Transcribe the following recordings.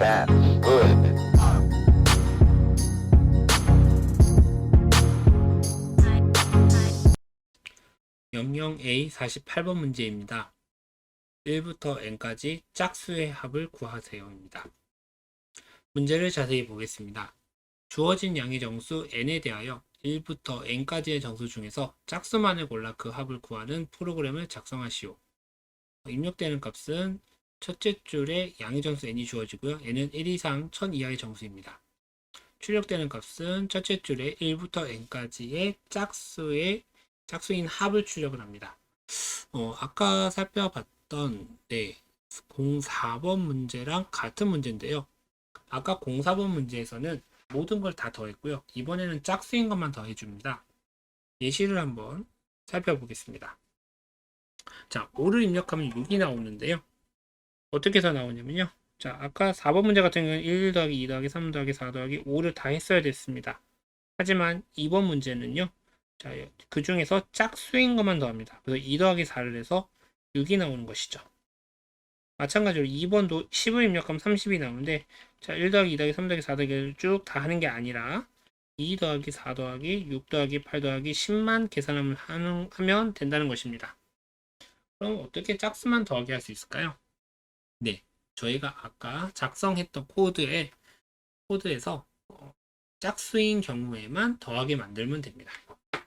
That's good. 영영 A 48번 문제입니다. 1부터 n까지 짝수의 합을 구하세요입니다. 문제를 자세히 보겠습니다. 주어진 양의 정수 n에 대하여 1부터 n까지의 정수 중에서 짝수만을 골라 그 합을 구하는 프로그램을 작성하시오. 입력되는 값은 첫째 줄에 양의 정수 n이 주어지고요. n은 1 이상 1000 이하의 정수입니다. 출력되는 값은 첫째 줄에 1부터 n까지의 짝수인 합을 출력을 합니다. 아까 살펴봤던 04번 문제랑 같은 문제인데요. 아까 04번 문제에서는 모든 걸 다 더했고요. 이번에는 짝수인 것만 더해줍니다. 예시를 한번 살펴보겠습니다. 자, 5를 입력하면 6이 나오는데요. 어떻게 해서 나오냐면요. 자, 아까 4번 문제 같은 경우는 1 더하기 2 더하기 3 더하기 4 더하기 5를 다 했어야 됐습니다. 하지만 2번 문제는요. 자, 그 중에서 짝수인 것만 더합니다. 그래서 2 더하기 4를 해서 6이 나오는 것이죠. 마찬가지로 2번도 10을 입력하면 30이 나오는데, 자, 1 더하기 2 더하기 3 더하기 4 더하기를 쭉 다 하는 게 아니라 2 더하기 4 더하기 6 더하기 8 더하기 10만 하면 된다는 것입니다. 그럼 어떻게 짝수만 더하게 할 수 있을까요? 네, 저희가 아까 작성했던 코드에서 짝수인 경우에만 더하게 만들면 됩니다.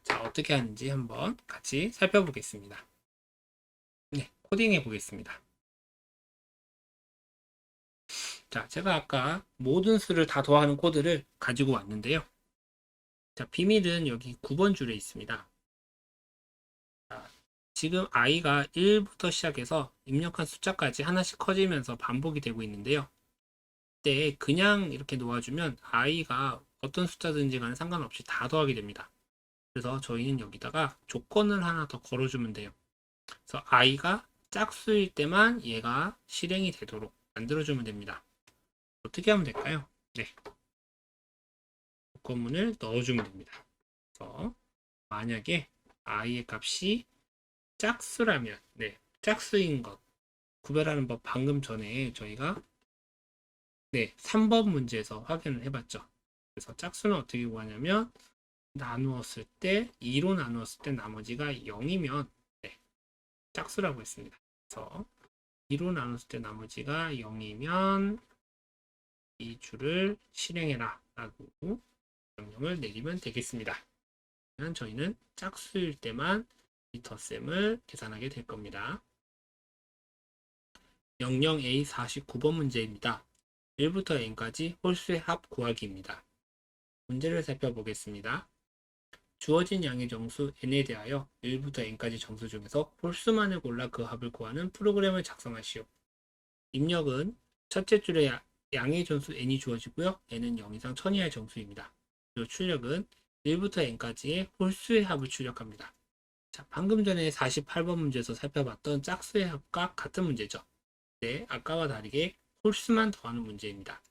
자, 어떻게 하는지 한번 같이 살펴보겠습니다. 네, 코딩해 보겠습니다. 자, 제가 아까 모든 수를 다 더하는 코드를 가지고 왔는데요. 자, 비밀은 여기 9번 줄에 있습니다. 자, 지금 i가 1부터 시작해서 입력한 숫자까지 하나씩 커지면서 반복이 되고 있는데요. 이때 그냥 이렇게 놓아주면 i가 어떤 숫자든지 간에 상관없이 다 더하게 됩니다. 그래서 저희는 여기다가 조건을 하나 더 걸어주면 돼요. 그래서 i가 짝수일 때만 얘가 실행이 되도록 만들어주면 됩니다. 어떻게 하면 될까요? 네, 조건문을 넣어주면 됩니다. 그래서 만약에 i의 값이 짝수라면, 짝수인 것 구별하는 법 방금 전에 저희가 3번 문제에서 확인을 해봤죠. 그래서 짝수는 어떻게 구하냐면 2로 나누었을 때 나머지가 0이면 짝수라고 했습니다. 그래서 2로 나눴을 때 나머지가 0이면 이 줄을 실행해라 라고 명령을 내리면 되겠습니다. 그러면 저희는 짝수일 때만 이 덧셈을 계산하게 될 겁니다. 00A 49번 문제입니다. 1부터 n까지 홀수의 합 구하기입니다. 문제를 살펴보겠습니다. 주어진 양의 정수 n에 대하여 1부터 n까지 정수 중에서 홀수만을 골라 그 합을 구하는 프로그램을 작성하시오. 입력은 첫째 줄에 양의 정수 n이 주어지고요. n은 0 이상 1000 이하의 정수입니다. 그리고 출력은 1부터 n까지의 홀수의 합을 출력합니다. 자, 방금 전에 48번 문제에서 살펴봤던 짝수의 합과 같은 문제죠. 네, 아까와 다르게 홀수만 더하는 문제입니다.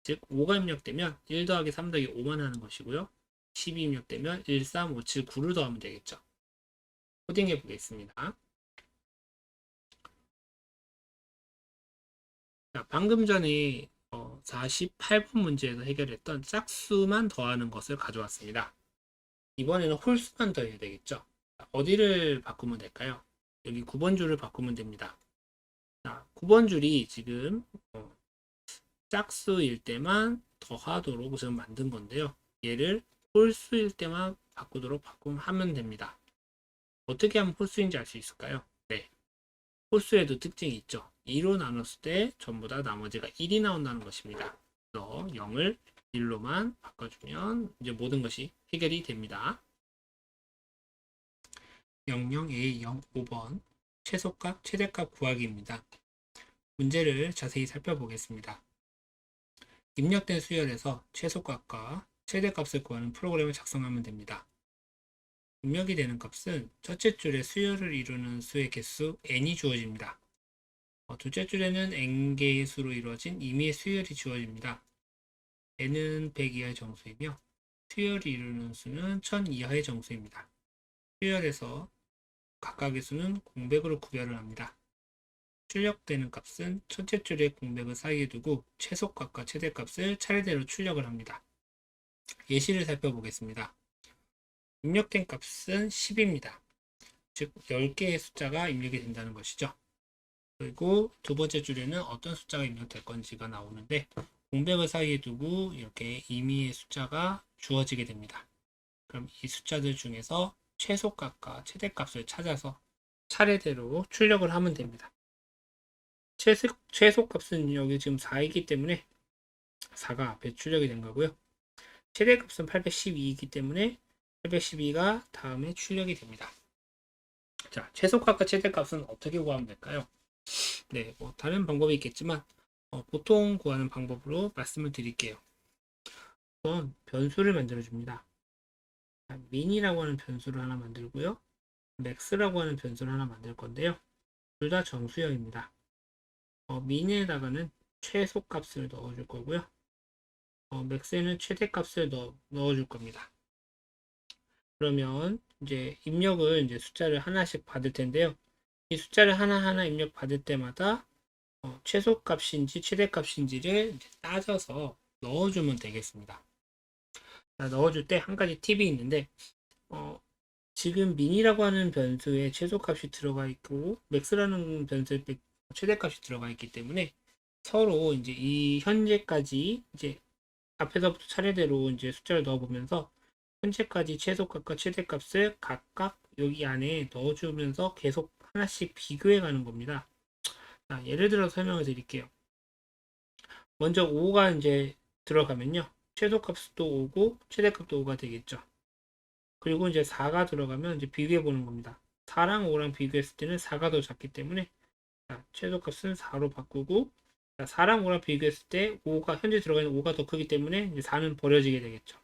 즉 5가 입력되면 1 더하기 3 더하기 5만 하는 것이고요. 10이 입력되면 1, 3, 5, 7, 9를 더하면 되겠죠. 코딩해 보겠습니다. 자, 방금 전에 48번 문제에서 해결했던 짝수만 더하는 것을 가져왔습니다. 이번에는 홀수만 더해야 되겠죠. 자, 어디를 바꾸면 될까요? 여기 9번 줄을 바꾸면 됩니다. 자, 9번 줄이 지금 짝수일 때만 더하도록 지금 만든 건데요. 얘를 홀수일 때만 하면 됩니다. 어떻게 하면 홀수인지 알 수 있을까요? 네, 홀수에도 특징이 있죠. 2로 나눴을 때 전부 다 나머지가 1이 나온다는 것입니다. 그래서 0을 1로만 바꿔주면 이제 모든 것이 해결이 됩니다. 00A05번 최소값, 최대값 구하기입니다. 문제를 자세히 살펴보겠습니다. 입력된 수열에서 최소값과 최대값을 구하는 프로그램을 작성하면 됩니다. 입력이 되는 값은 첫째 줄에 수열을 이루는 수의 개수 n이 주어집니다. 둘째 줄에는 n개의 수로 이루어진 임의의 수열이 주어집니다. n은 100 이하의 정수이며 수열이 이루는 수는 1000 이하의 정수입니다. 수열에서 각각의 수는 공백으로 구별을 합니다. 출력되는 값은 첫째 줄에 공백을 사이에 두고 최소값과 최대값을 차례대로 출력을 합니다. 예시를 살펴보겠습니다. 입력된 값은 10입니다. 즉 10개의 숫자가 입력이 된다는 것이죠. 그리고 두 번째 줄에는 어떤 숫자가 입력될 건지가 나오는데 공백을 사이에 두고 이렇게 임의의 숫자가 주어지게 됩니다. 그럼 이 숫자들 중에서 최소값과 최대값을 찾아서 차례대로 출력을 하면 됩니다. 최소값은 여기 지금 4이기 때문에 4가 앞에 출력이 된 거고요. 최대값은 812이기 때문에 812가 다음에 출력이 됩니다. 자, 최소값과 최대값은 어떻게 구하면 될까요? 네, 뭐 다른 방법이 있겠지만 보통 구하는 방법으로 말씀을 드릴게요. 우선 변수를 만들어 줍니다. min이라고 하는 변수를 하나 만들고요. max라고 하는 변수를 하나 만들 건데요. 둘 다 정수형입니다. min에다가는 최소값을 넣어줄 거고요. max에는 최대값을 넣어줄 겁니다. 그러면 이제 입력을 이제 숫자를 하나씩 받을 텐데요. 이 숫자를 하나하나 입력 받을 때마다 최소값인지 최대값인지를 따져서 넣어주면 되겠습니다. 넣어줄 때 한 가지 팁이 있는데 지금 min이라고 하는 변수에 최소값이 들어가 있고 max라는 변수에 최대값이 들어가 있기 때문에 서로 이제 이 현재까지 이제 앞에서부터 차례대로 이제 숫자를 넣어보면서 현재까지 최소값과 최대값을 각각 여기 안에 넣어주면서 계속 하나씩 비교해 가는 겁니다. 자, 예를 들어서 설명을 드릴게요. 먼저 5가 이제 들어가면요. 최소값도 5고 최대값도 5가 되겠죠. 그리고 이제 4가 들어가면 이제 비교해 보는 겁니다. 4랑 5랑 비교했을 때는 4가 더 작기 때문에 자, 최소값은 4로 바꾸고 자, 4랑 5랑 비교했을 때 5가 현재 들어가 있는 5가 더 크기 때문에 이제 4는 버려지게 되겠죠.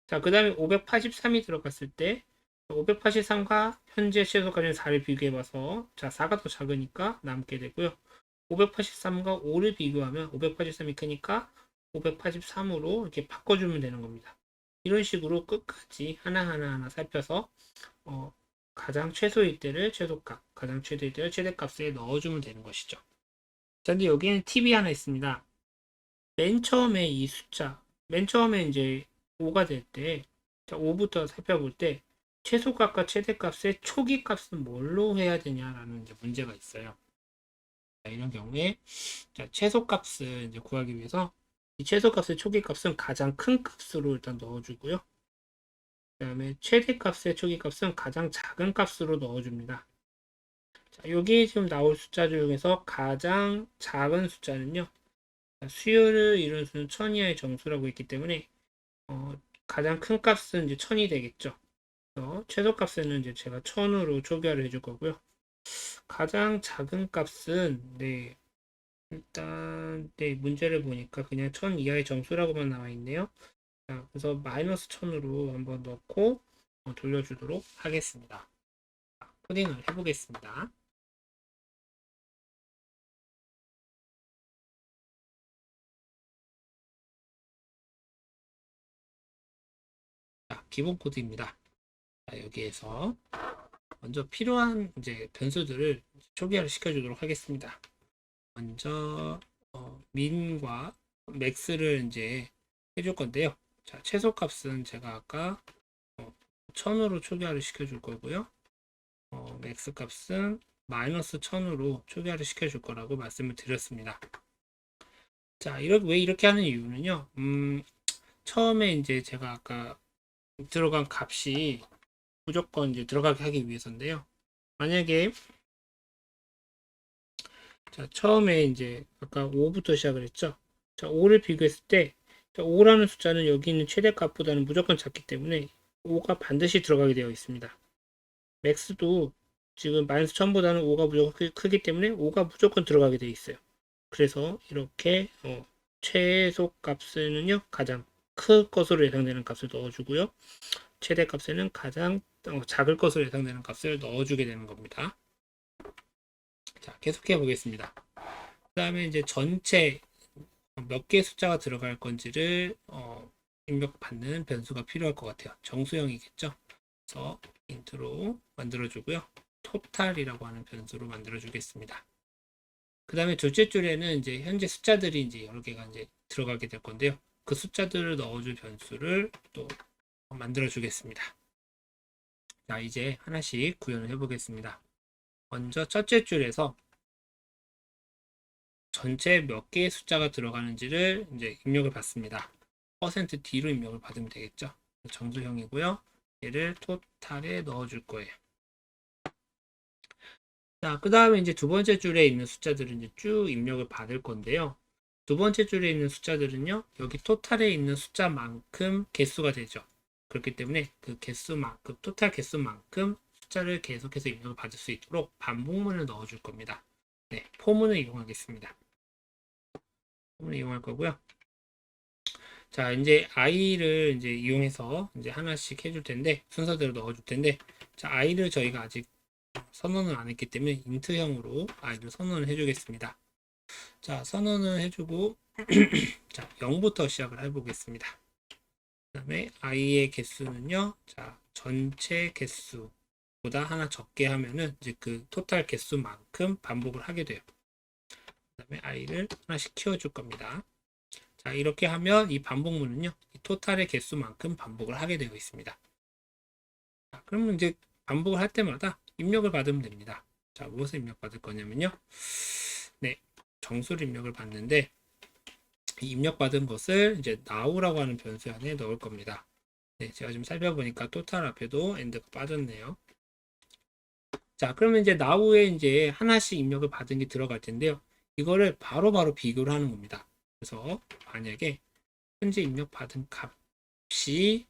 자, 그 다음에 583이 들어갔을 때 583과 현재 최소값인 4를 비교해봐서 자, 4가 더 작으니까 남게 되고요. 583과 5를 비교하면 583이 크니까 583으로 이렇게 바꿔주면 되는 겁니다. 이런 식으로 끝까지 하나하나 살펴서 가장 최소일 때를 최소값, 가장 최대일 때를 최대값에 넣어주면 되는 것이죠. 자, 근데 여기에는 팁이 하나 있습니다. 맨 처음에 이 숫자, 맨 처음에 이제 5가 될 때, 자, 5부터 살펴볼 때 최소값과 최대값의 초기값은 뭘로 해야 되냐라는 이제 문제가 있어요. 자, 이런 경우에 자, 최소값을 이제 구하기 위해서 이 최소값의 초기값은 가장 큰 값으로 일단 넣어주고요. 그 다음에 최대값의 초기값은 가장 작은 값으로 넣어줍니다. 자, 여기 지금 나올 숫자 중에서 가장 작은 숫자는요. 수열을 이룬 수는 1000 이하의 정수라고 있기 때문에 가장 큰 값은 이제 1000이 되겠죠. 최소값에는 이제 제가 1000으로 초기화를 해줄 거고요. 가장 작은 값은 네, 일단 네, 문제를 보니까 그냥 1000 이하의 정수라고만 나와 있네요. 자, 그래서 마이너스 1000으로 한번 넣고 돌려주도록 하겠습니다. 자, 코딩을 해보겠습니다. 자, 기본 코드입니다. 자, 여기에서 먼저 필요한 이제 변수들을 초기화를 시켜주도록 하겠습니다. 먼저 min과 max를 이제 해줄 건데요. 자, 최소값은 제가 아까 1000으로 초기화를 시켜줄 거고요. max 값은 마이너스 1000으로 초기화를 시켜줄 거라고 말씀을 드렸습니다. 자, 왜 이렇게 하는 이유는요. 처음에 이제 제가 아까 들어간 값이 무조건 이제 들어가게 하기 위해서인데요. 만약에 자, 처음에 이제 아까 5부터 시작을 했죠. 자, 5를 비교했을 때 자, 5라는 숫자는 여기 있는 최대값보다는 무조건 작기 때문에 5가 반드시 들어가게 되어 있습니다. 맥스도 지금 마이너스 1000보다는 5가 무조건 크기 때문에 5가 무조건 들어가게 되어 있어요. 그래서 이렇게 최소값에는요 가장 큰 것으로 예상되는 값을 넣어주고요. 최대값에는 가장 작을 것으로 예상되는 값을 넣어주게 되는 겁니다. 자, 계속해 보겠습니다. 그 다음에 이제 전체 몇 개의 숫자가 들어갈 건지를 입력받는 변수가 필요할 것 같아요. 정수형이겠죠. 그래서 인트로 만들어주고요. 토탈이라고 하는 변수로 만들어주겠습니다. 그 다음에 둘째 줄에는 이제 현재 숫자들이 이제 여러 개가 이제 들어가게 될 건데요. 그 숫자들을 넣어줄 변수를 또 만들어 주겠습니다. 자, 이제 하나씩 구현을 해 보겠습니다. 먼저 첫째 줄에서 전체 몇 개의 숫자가 들어가는지를 이제 입력을 받습니다. %d로 입력을 받으면 되겠죠. 정수형이고요. 얘를 토탈에 넣어줄 거예요. 자, 그 다음에 이제 두 번째 줄에 있는 숫자들은 이제 쭉 입력을 받을 건데요. 두 번째 줄에 있는 숫자들은요, 여기 토탈에 있는 숫자만큼 개수가 되죠. 그렇기 때문에 그 개수만큼, 토탈 개수만큼 숫자를 계속해서 입력을 받을 수 있도록 반복문을 넣어줄 겁니다. 네, 포문을 이용하겠습니다. 포문을 이용할 거고요. 자, 이제 i를 이제 이용해서 이제 하나씩 해줄 텐데, 순서대로 넣어줄 텐데, 자, i를 저희가 아직 선언을 안 했기 때문에 인트형으로 i를 선언을 해주겠습니다. 자, 선언을 해주고 자, 0부터 시작을 해보겠습니다. 그 다음에 i의 개수는요, 자, 전체 개수보다 하나 적게 하면은 이제 그 토탈 개수만큼 반복을 하게 돼요. 그 다음에 i를 하나씩 키워줄 겁니다. 자, 이렇게 하면 이 반복문은요, 이 토탈의 개수만큼 반복을 하게 되어 있습니다. 자, 그러면 이제 반복을 할 때마다 입력을 받으면 됩니다. 자, 무엇을 입력받을 거냐면요, 네, 정수를 입력을 받는데, 이 입력받은 것을 이제 now라고 하는 변수 안에 넣을 겁니다. 네, 제가 지금 살펴보니까 토탈 앞에도 end가 빠졌네요. 자, 그러면 이제 now에 이제 하나씩 입력을 받은 게 들어갈 텐데요. 이거를 바로바로 비교를 하는 겁니다. 그래서 만약에 현재 입력받은 값이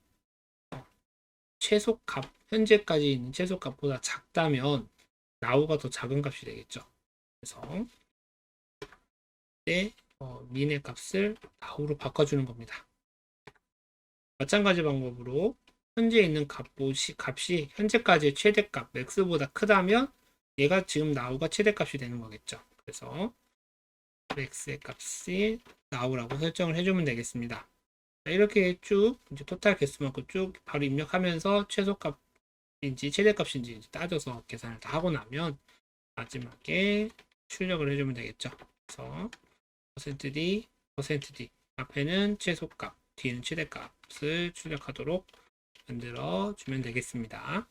최소값, 현재까지 있는 최소값보다 작다면 now가 더 작은 값이 되겠죠. 그래서 min의 값을 now로 바꿔주는 겁니다. 마찬가지 방법으로 현재 있는 값이 현재까지의 최대값 max보다 크다면 얘가 지금 now가 최대값이 되는 거겠죠. 그래서 max의 값이 now라고 설정을 해주면 되겠습니다. 이렇게 쭉 이제 토탈 개수만큼 쭉 바로 입력하면서 최소값인지 최대값인지 따져서 계산을 다 하고 나면 마지막에 출력을 해주면 되겠죠. 그래서 %d, %d 앞에는 최소값, 뒤는 최대값을 출력하도록 만들어 주면 되겠습니다.